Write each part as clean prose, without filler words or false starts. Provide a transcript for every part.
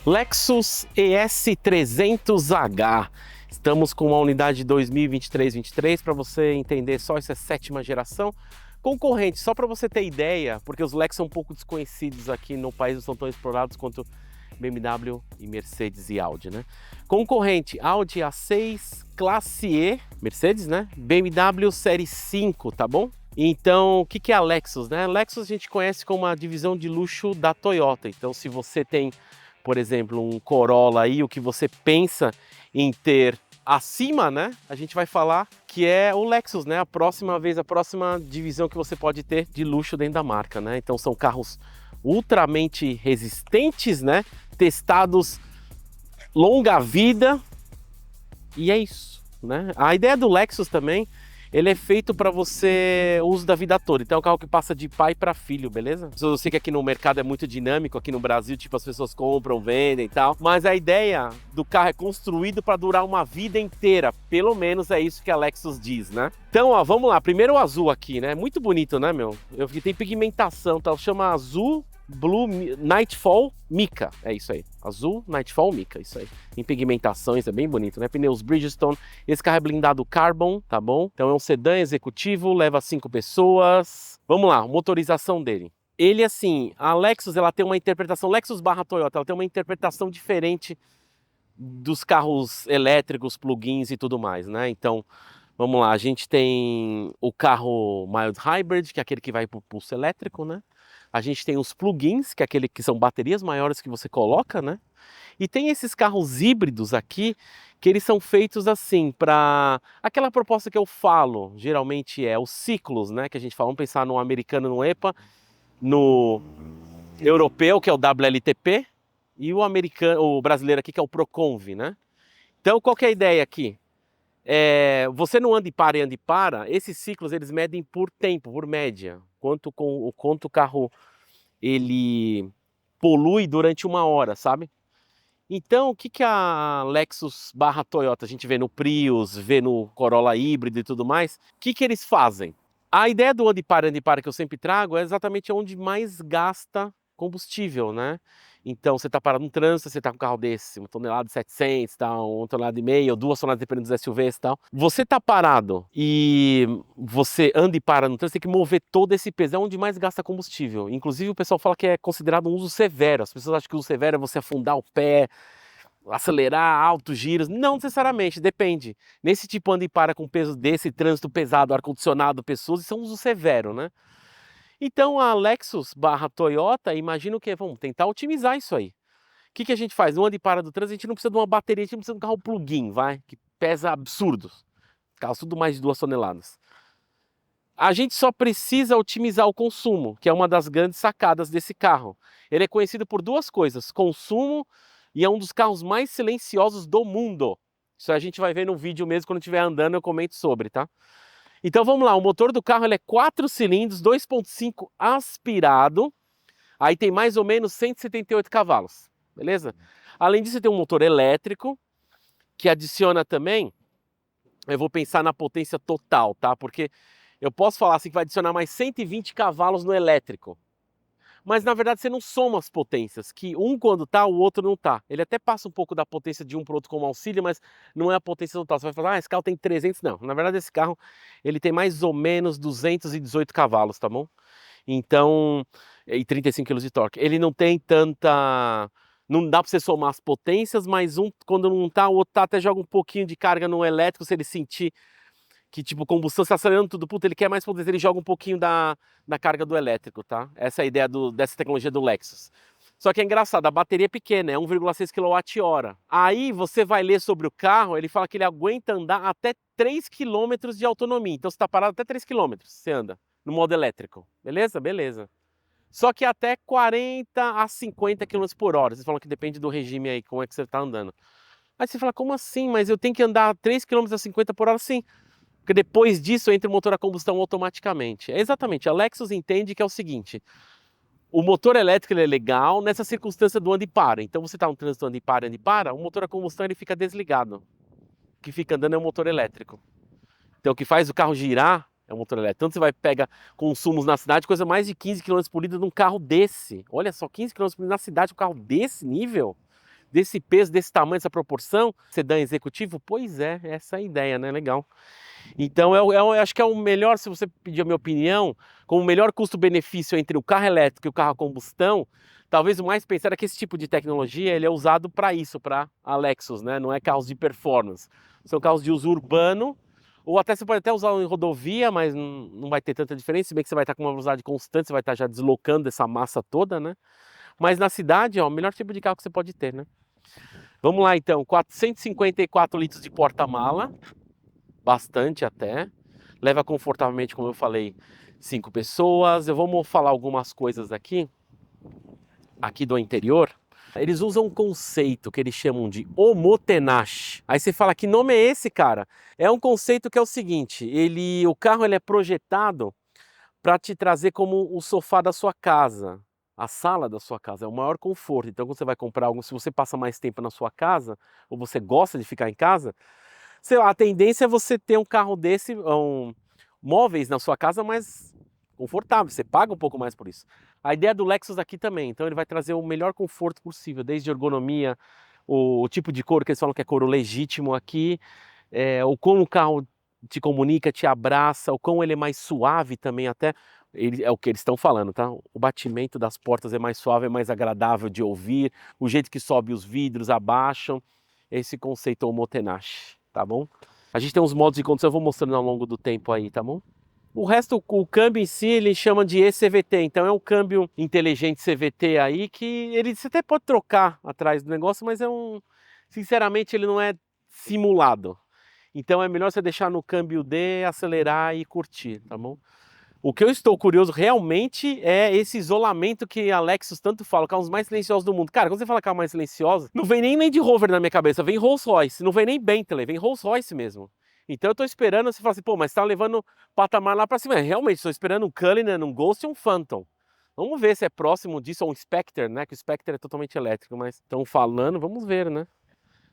Lexus ES300H. Estamos com uma unidade 2023 para você entender só, isso é 7ª geração. Concorrente, só para você ter ideia, porque os Lexus são um pouco desconhecidos aqui no país, não são tão explorados quanto BMW e Mercedes e Audi, né? Concorrente, Audi A6 Classe E, Mercedes, né? BMW Série 5, tá bom? Então, o que é a Lexus, né? A Lexus a gente conhece como uma divisão de luxo da Toyota. Então, se você tem, por exemplo, um Corolla aí, o que você pensa em ter acima, né? A gente vai falar que é o Lexus, né? A próxima divisão que você pode ter de luxo dentro da marca, né? Então são carros ultramente resistentes, né? Testados longa vida e é isso, né? A ideia do Lexus também, ele é feito para você uso da vida toda. Então é um carro que passa de pai para filho, beleza? Eu sei que aqui no mercado é muito dinâmico, aqui no Brasil, tipo, as pessoas compram, vendem e tal. Mas a ideia do carro é construído para durar uma vida inteira. Pelo menos é isso que a Lexus diz, né? Então, ó, vamos lá. Primeiro o azul aqui, né? Muito bonito, né, meu? Eu vi que tem pigmentação, tal. Chama azul Blue Nightfall Mica, é isso aí, azul Nightfall Mica, isso aí, em pigmentações, é bem bonito, né? Pneus Bridgestone, esse carro é blindado Carbon, tá bom? Então é um sedã executivo, leva 5 pessoas. Vamos lá, motorização dele. Ele, assim, a Lexus, ela tem uma interpretação, Lexus barra Toyota, ela tem uma interpretação diferente dos carros elétricos, plugins e tudo mais, né? Então, vamos lá, a gente tem o carro Mild Hybrid, que é aquele que vai pro pulso elétrico, né? A gente tem os plugins, que é aquele que são baterias maiores que você coloca, né? E tem esses carros híbridos aqui, que eles são feitos assim, para aquela proposta que eu falo, geralmente é os ciclos, né? Que a gente fala, vamos pensar no americano, no EPA, no europeu, que é o WLTP, e o americano, o brasileiro aqui, que é o Proconv, né? Então, qual que é a ideia aqui? Você não anda e para, esses ciclos eles medem por tempo, por média, quanto o carro ele polui durante 1 hora, sabe? Então, o que a Lexus barra Toyota, a gente vê no Prius, vê no Corolla híbrido e tudo mais, o que eles fazem? A ideia do anda e para que eu sempre trago é exatamente onde mais gasta combustível, né? Então, você está parado no trânsito, você está com um carro desse, 1,7 toneladas, tal, 1,5 toneladas, ou 2 toneladas, dependendo dos SUVs e tal. Você está parado e você anda e para no trânsito, tem que mover todo esse peso, é onde mais gasta combustível. Inclusive, o pessoal fala que é considerado um uso severo. As pessoas acham que o uso severo é você afundar o pé, acelerar, altos giros. Não necessariamente, depende. Nesse tipo anda e para com peso desse, trânsito pesado, ar-condicionado, pessoas, isso é um uso severo, né? Então a Lexus barra Toyota, imagina o que? Vamos tentar otimizar isso aí. O que a gente faz? No anda e para do trânsito, a gente não precisa de uma bateria, a gente não precisa de um carro plug-in, vai, que pesa absurdos. Carros tudo mais de 2 toneladas. A gente só precisa otimizar o consumo, que é uma das grandes sacadas desse carro. Ele é conhecido por duas coisas, consumo e é um dos carros mais silenciosos do mundo. Isso a gente vai ver no vídeo mesmo, quando estiver andando eu comento sobre, tá? Então vamos lá, o motor do carro ele é 4 cilindros, 2.5 aspirado, aí tem mais ou menos 178 cavalos, beleza? Além disso tem um motor elétrico, que adiciona também, eu vou pensar na potência total, tá? Porque eu posso falar assim que vai adicionar mais 120 cavalos no elétrico. Mas na verdade você não soma as potências, que um quando tá, o outro não tá. Ele até passa um pouco da potência de um para o outro como auxílio, mas não é a potência total. Você vai falar, esse carro tem 300. Não, na verdade esse carro ele tem mais ou menos 218 cavalos, tá bom? Então, e 35 kg de torque. Ele não tem tanta... Não dá para você somar as potências, mas um quando não tá, o outro tá, até joga um pouquinho de carga no elétrico, se ele sentir que tipo combustão está acelerando tudo, puta, ele quer mais potência, ele joga um pouquinho da carga do elétrico, tá? Essa é a ideia dessa tecnologia do Lexus. Só que é engraçado, a bateria é pequena, é 1,6 kWh. Aí você vai ler sobre o carro, ele fala que ele aguenta andar até 3 km de autonomia. Então você está parado até 3 km, você anda no modo elétrico. Beleza? Beleza. Só que até 40 a 50 km por hora. Vocês falam que depende do regime aí, como é que você está andando. Aí você fala, como assim? Mas eu tenho que andar 3 km a 50 por hora? Sim. Porque depois disso entra o motor a combustão automaticamente. É exatamente, a Lexus entende que é o seguinte, o motor elétrico ele é legal nessa circunstância do anda e para. Então você está no trânsito anda e para, o motor a combustão ele fica desligado. O que fica andando é o motor elétrico. Então o que faz o carro girar é o motor elétrico. Então você vai pegar consumos na cidade, coisa mais de 15 km por litro num carro desse. Olha só, 15 km por litro na cidade, um carro desse nível. desse peso, desse tamanho, dessa proporção, sedã executivo? Pois é, essa é a ideia, né? Legal. Então eu acho que é o melhor, se você pedir a minha opinião, com o melhor custo-benefício entre o carro elétrico e o carro a combustão, talvez o mais pensar é que esse tipo de tecnologia ele é usado para isso, para a Lexus, né? Não é carros de performance. São carros de uso urbano, ou até você pode até usar em rodovia, mas não vai ter tanta diferença, se bem que você vai estar com uma velocidade constante, você vai estar já deslocando essa massa toda, né? Mas na cidade, ó, o melhor tipo de carro que você pode ter, né? Vamos lá então, 454 litros de porta-mala, bastante até. Leva confortavelmente, como eu falei, 5 pessoas. Vamos falar algumas coisas aqui do interior. Eles usam um conceito que eles chamam de omotenashi. Aí você fala, que nome é esse, cara? É um conceito que é o seguinte, o carro ele é projetado para te trazer como o sofá da sua casa, a sala da sua casa, é o maior conforto. Então quando você vai comprar algo, se você passa mais tempo na sua casa, ou você gosta de ficar em casa, sei lá, a tendência é você ter um carro desse, móveis na sua casa mais confortável, você paga um pouco mais por isso. A ideia do Lexus aqui também, então ele vai trazer o melhor conforto possível, desde ergonomia, o tipo de couro que eles falam que é couro legítimo aqui, o como o carro te comunica, te abraça, o como ele é mais suave também até, é o que eles estão falando, tá? O batimento das portas é mais suave, é mais agradável de ouvir, o jeito que sobe os vidros, abaixam, esse conceito omotenashi, tá bom? A gente tem uns modos de condução, eu vou mostrando ao longo do tempo aí, tá bom? O resto, o câmbio em si, ele chama de e-CVT, então é um câmbio inteligente CVT aí que você até pode trocar atrás do negócio, mas sinceramente ele não é simulado. Então é melhor você deixar no câmbio D, acelerar e curtir, tá bom? O que eu estou curioso realmente é esse isolamento que a Lexus tanto fala, carros mais silenciosos do mundo. Cara, quando você fala carro mais silencioso, não vem nem Land Rover na minha cabeça, vem Rolls Royce, não vem nem Bentley, vem Rolls Royce mesmo. Então eu tô esperando, você fala assim, pô, mas tá levando o patamar lá pra cima. Realmente, estou esperando um Cullinan, um Ghost e um Phantom. Vamos ver se é próximo disso, ou um Spectre, né? Que o Spectre é totalmente elétrico, mas estão falando, vamos ver, né?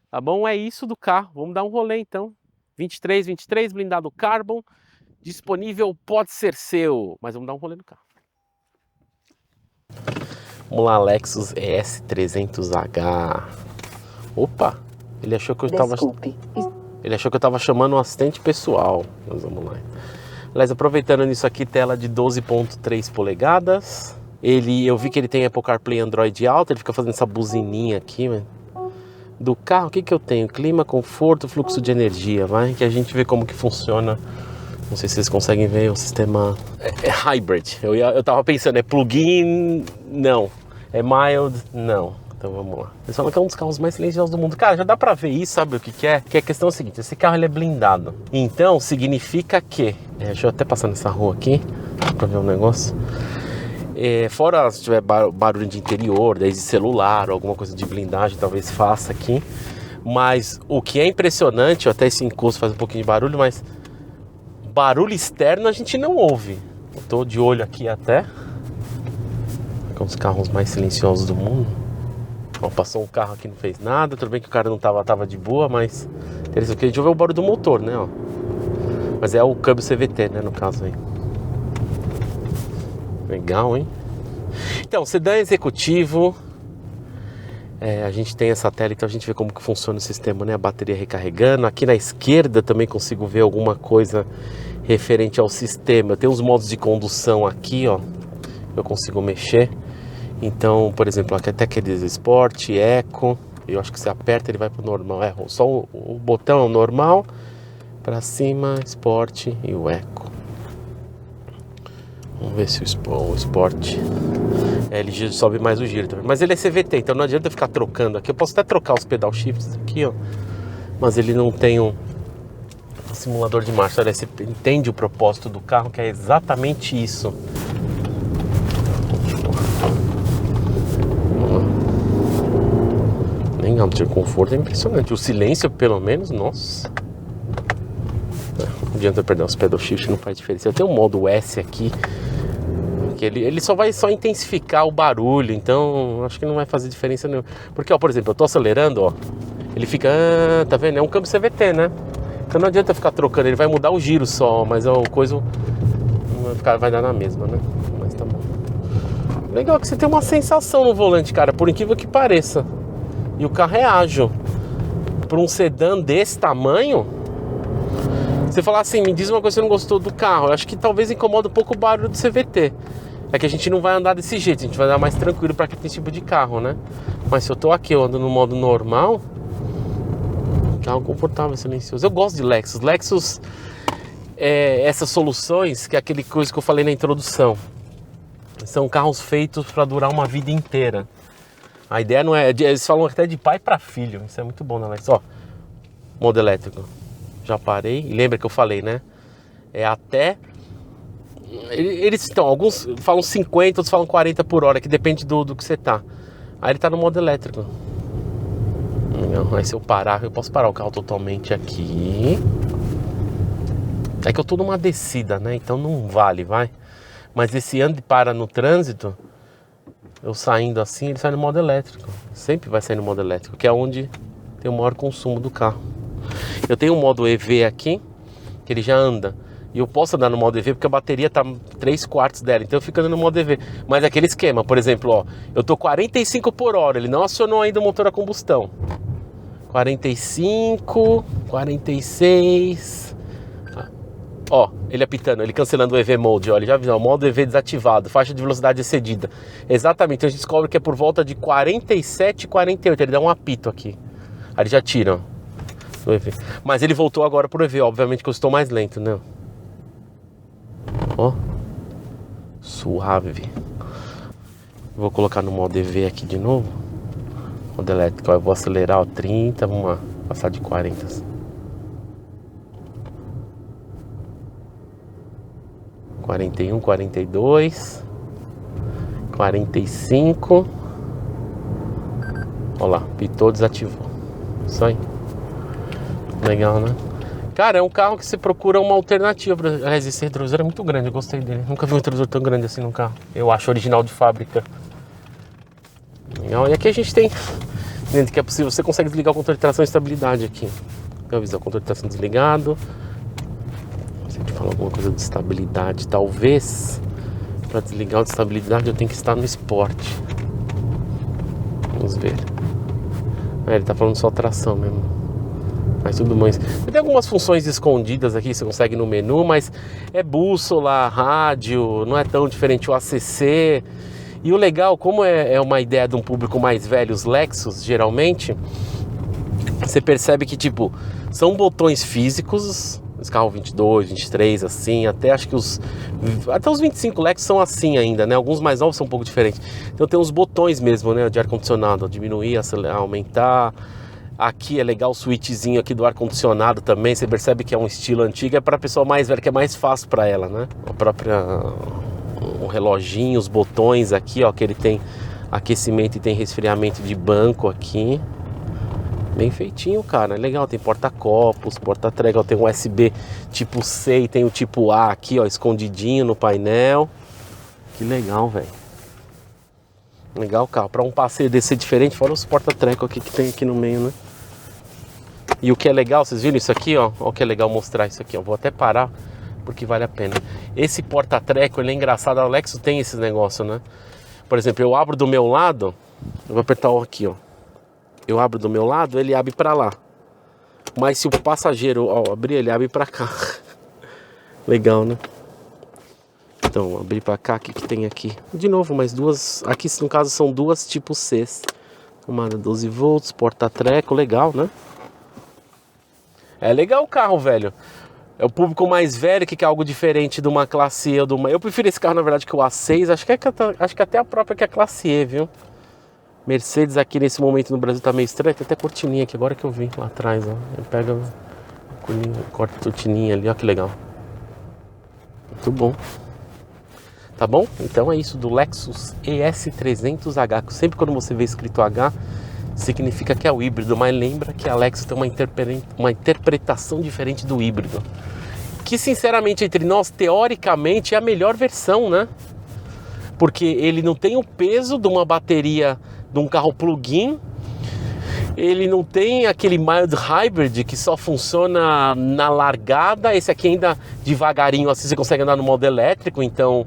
Tá bom? É isso do carro. Vamos dar um rolê então. 23, blindado Carbon. Disponível, pode ser seu. Mas vamos dar um rolê no carro. Vamos lá, Lexus ES300H. Opa! Ele achou que eu estava... Ele achou que eu estava chamando um assistente pessoal. Mas vamos lá. Aliás, aproveitando nisso aqui, tela de 12.3 polegadas. Eu vi que ele tem Apple CarPlay Android Auto. Ele fica fazendo essa buzininha aqui, mas... Do carro, o que eu tenho? Clima, conforto, fluxo de energia, vai? Que a gente vê como que funciona. Não sei se vocês conseguem ver o sistema. É hybrid. Eu tava pensando, é plug-in? Não. É mild? Não. Então vamos lá. Eles falam que é um dos carros mais silenciosos do mundo. Cara, já dá pra ver isso, sabe o que que é? Que a questão é a seguinte, esse carro ele é blindado. Então significa que... deixa eu até passar nessa rua aqui, pra ver um negócio. Fora se tiver barulho de interior, desde celular, alguma coisa de blindagem, talvez faça aqui. Mas o que é impressionante, até esse encosto faz um pouquinho de barulho, mas barulho externo a gente não ouve. Eu tô de olho aqui até. É um dos carros mais silenciosos do mundo. Ó, passou um carro aqui, não fez nada. Tudo bem que o cara não tava de boa, mas interessante que a gente ouve o barulho do motor, né? Ó. Mas é o câmbio CVT, né? No caso aí. Legal, hein? Então, sedã executivo. A gente tem essa tela, então a gente vê como que funciona o sistema, né? A bateria recarregando. Aqui na esquerda também consigo ver alguma coisa referente ao sistema. Tem os modos de condução aqui, ó. Eu consigo mexer. Então, por exemplo, aqui até aqueles Sport, Eco. Eu acho que você aperta, ele vai pro normal. Só o botão é o normal. Pra cima, Sport e o Eco. Vamos ver se o Sport... ele sobe mais o giro também. Mas ele é CVT, então não adianta ficar trocando aqui. Eu posso até trocar os pedal shifts aqui, ó. Mas ele não tem um simulador de marcha. Olha, você entende o propósito do carro, que é exatamente isso. Legal, o conforto é impressionante. O silêncio, pelo menos, nossa. Não adianta perder os pedal shift, não faz diferença. Eu tenho um modo S aqui, que ele só vai intensificar o barulho, então acho que não vai fazer diferença nenhuma. Porque, ó, por exemplo, eu tô acelerando, ó, ele fica, tá vendo? É um câmbio CVT, né? Então não adianta ficar trocando, ele vai mudar o giro só, mas o coisa vai dar na mesma, né? Mas tá bom. Legal que você tem uma sensação no volante, cara, por incrível que pareça. E o carro é ágil. Para um sedã desse tamanho, você falar assim, me diz uma coisa que você não gostou do carro. Eu acho que talvez incomoda um pouco o barulho do CVT. É que a gente não vai andar desse jeito, a gente vai andar mais tranquilo para aquele tipo de carro, né? Mas se eu tô aqui, eu ando no modo normal, carro confortável, silencioso. Eu gosto de Lexus. Lexus é essas soluções, que é aquele coisa que eu falei na introdução. São carros feitos para durar uma vida inteira. A ideia não é... Eles falam até de pai para filho. Isso é muito bom na Lexus. Ó, modo elétrico. Já parei. E lembra que eu falei, né? É até... Eles estão... Alguns falam 50, outros falam 40 por hora. Que depende do que você tá. Aí ele tá no modo elétrico. Não, aí se eu parar... Eu posso parar o carro totalmente aqui. É que eu tô numa descida, né? Então não vale, vai. Mas esse anda e para no trânsito... Eu saindo assim, ele sai no modo elétrico. Sempre vai sair no modo elétrico, que é onde tem o maior consumo do carro. Eu tenho um modo EV aqui, que ele já anda. E eu posso andar no modo EV porque a bateria tá 3/4 dela. Então eu fico andando no modo EV. Mas é aquele esquema, por exemplo, ó. Eu tô 45 por hora, ele não acionou ainda o motor a combustão. 45, 46... Ó, ele apitando, ele cancelando o EV Mode, ó, ele já avisou, o modo EV desativado, faixa de velocidade excedida. Exatamente, então a gente descobre que é por volta de 47, 48, ele dá um apito aqui. Aí ele já tira, ó, o EV. Mas ele voltou agora pro EV, obviamente que eu estou mais lento, né? Ó, suave. Vou colocar no modo EV aqui de novo. Modo elétrico, ó, eu vou acelerar, ó, 30, vamos lá, passar de 40. 41, 42, 45. Olha lá, pitou, desativou. Isso aí. Legal, né? Cara, é um carro que você procura uma alternativa. Aliás, esse retrovisor é muito grande, eu gostei dele. Nunca vi um retrovisor tão grande assim no carro. Eu acho original de fábrica. Legal. E aqui a gente tem, dentro que é possível, você consegue desligar o controle de tração e estabilidade aqui. Eu aviso, o controle de tração desligado. De falar alguma coisa de estabilidade, talvez para desligar o de estabilidade eu tenho que estar no esporte. Vamos ver. Ele tá falando só tração mesmo, mas tudo mais. Tem algumas funções escondidas aqui, você consegue no menu, mas é bússola, rádio, não é tão diferente o ACC. E o legal, como é uma ideia de um público mais velho, os Lexus geralmente, você percebe que tipo, são botões físicos. Esse carro 22, 23, assim, até acho que até os 25 Lexus são assim ainda, né? Alguns mais novos são um pouco diferentes. Então tem uns botões mesmo, né? De ar-condicionado, diminuir, acelerar, aumentar. Aqui é legal o switchzinho aqui do ar-condicionado também. Você percebe que é um estilo antigo, é para a pessoa mais velha, que é mais fácil para ela, né? O reloginho, os botões aqui, ó, que ele tem aquecimento e tem resfriamento de banco aqui. Bem feitinho, cara, é legal, tem porta-copos, porta-trega, tem um USB tipo C e tem o tipo A aqui, ó, escondidinho no painel. Que legal, velho. Legal o carro, para um passeio desse ser diferente, fora os porta-treco aqui que tem aqui no meio, né? E o que é legal, vocês viram isso aqui, ó? Ó, o que é legal mostrar isso aqui, ó. Vou até parar, porque vale a pena. Esse porta-treco, ele é engraçado, a Lexus tem esses negócios, né? Por exemplo, eu abro do meu lado, eu vou apertar o aqui, ó. Eu abro do meu lado, ele abre pra lá. Mas se o passageiro, ó, abrir, ele abre pra cá. Legal, né? Então, abrir pra cá, o que tem aqui? De novo, mais duas. Aqui, no caso, são duas tipo Cs. Tomada 12 volts, porta-treco, legal, né? É legal o carro, velho. É o público mais velho que quer algo diferente de uma classe E ou de uma... Eu prefiro esse carro, na verdade, que o A6. Acho que até a própria que é a classe E, viu? Mercedes aqui nesse momento no Brasil tá meio estranho. Tem até cortininha aqui, agora que eu vi lá atrás, ó. Ele pega, corta a cortininha ali, ó, que legal. Muito bom. Tá bom? Então é isso do Lexus ES300H. Sempre quando você vê escrito H, significa que é o híbrido. Mas lembra que a Lexus tem uma interpretação diferente do híbrido. Que sinceramente, entre nós, teoricamente, é a melhor versão, né? Porque ele não tem o peso de uma bateria de um carro plug-in, ele não tem aquele mild hybrid que só funciona na largada. Esse aqui ainda devagarinho assim você consegue andar no modo elétrico. Então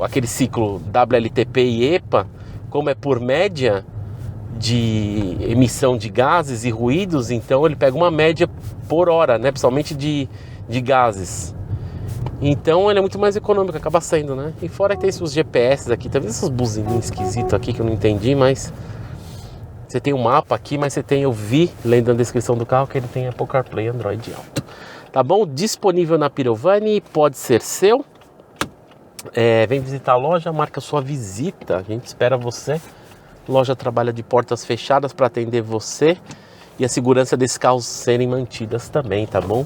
aquele ciclo WLTP e EPA, como é por média de emissão de gases e ruídos, então ele pega uma média por hora, né? Principalmente de gases. Então ele é muito mais econômico, acaba sendo, né? E fora que tem esses GPS aqui, tá vendo essas buzininhas esquisitas aqui que eu não entendi, mas você tem um mapa aqui, mas você tem, eu vi, lendo a descrição do carro, que ele tem Apple CarPlay Android Auto. Tá bom? Disponível na Pirovani, pode ser seu. Vem visitar a loja, marca sua visita, a gente espera você. A loja trabalha de portas fechadas para atender você e a segurança desses carros serem mantidas também, tá bom?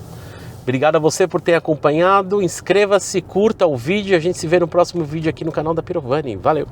Obrigado a você por ter acompanhado, inscreva-se, curta o vídeo, a gente se vê no próximo vídeo aqui no canal da Pirovani. Valeu!